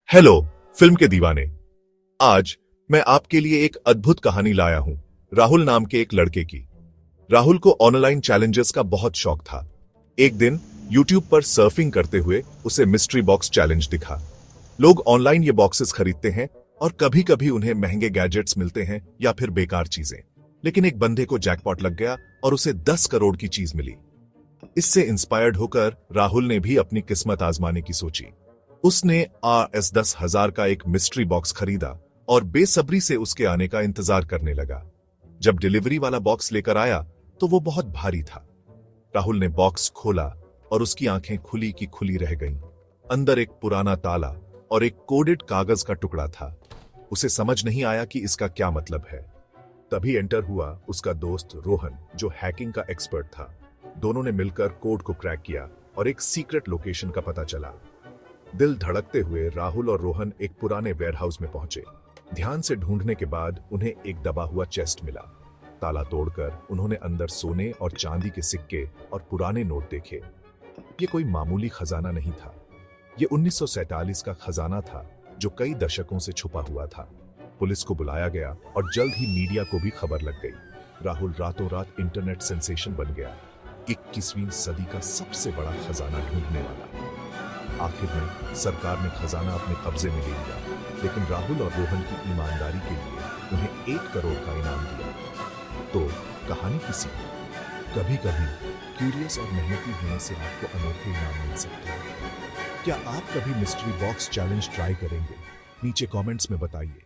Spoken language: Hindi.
हेलो फिल्म के दीवाने। आज मैं आपके लिए एक अद्भुत कहानी लाया हूं, राहुल नाम के एक लड़के की। राहुल को ऑनलाइन चैलेंजेस का बहुत शौक था। एक दिन यूट्यूब पर सर्फिंग करते हुए उसे मिस्ट्री बॉक्स चैलेंज दिखा। लोग ऑनलाइन ये बॉक्सेस खरीदते हैं और कभी कभी उन्हें महंगे गैजेट्स मिलते हैं या फिर बेकार चीजें। लेकिन एक बंदे को जैकपॉट लग गया और उसे 10 करोड़ की चीज मिली। इससे इंस्पायर्ड होकर राहुल ने भी अपनी किस्मत आजमाने की सोची। उसने RS 10,000 का एक मिस्ट्री बॉक्स खरीदा और बेसब्री से उसके आने का इंतजार करने लगा। जब डिलीवरी वाला बॉक्स लेकर आया तो वो बहुत भारी था। राहुल ने बॉक्स खोला और उसकी आंखें खुली की खुली रह गईं। अंदर एक पुराना ताला और एक कोडेड कागज का टुकड़ा था। उसे समझ नहीं आया कि इसका क्या मतलब है। तभी एंटर हुआ उसका दोस्त रोहन, जो हैकिंग का एक्सपर्ट था। दोनों ने मिलकर कोड को क्रैक किया और एक सीक्रेट लोकेशन का पता चला। दिल धड़कते हुए राहुल और रोहन एक पुराने वेयरहाउस में पहुंचे। ध्यान से ढूंढने के बाद उन्हें एक दबा हुआ चेस्ट मिला। ताला तोड़कर उन्होंने अंदर सोने और चांदी के सिक्के और पुराने नोट देखे। ये कोई मामूली खजाना नहीं था। ये 1947 का खजाना था, जो कई दशकों से छुपा हुआ था। पुलिस को बुलाया गया और जल्द ही मीडिया को भी खबर लग गई। राहुल रातों रात इंटरनेट सेंसेशन बन गया, 21वीं सदी का सबसे बड़ा खजाना ढूंढने वाला। आखिर में सरकार ने खजाना अपने कब्जे में ले लिया, लेकिन राहुल और रोहन की ईमानदारी के लिए उन्हें 1 करोड़ का इनाम दिया। तो कहानी की सीख, कभी कभी क्यूरियस और मेहनती होने से आपको अनोखे इनाम मिल सकते हैं। क्या आप कभी मिस्ट्री बॉक्स चैलेंज ट्राई करेंगे? नीचे कमेंट्स में बताइए।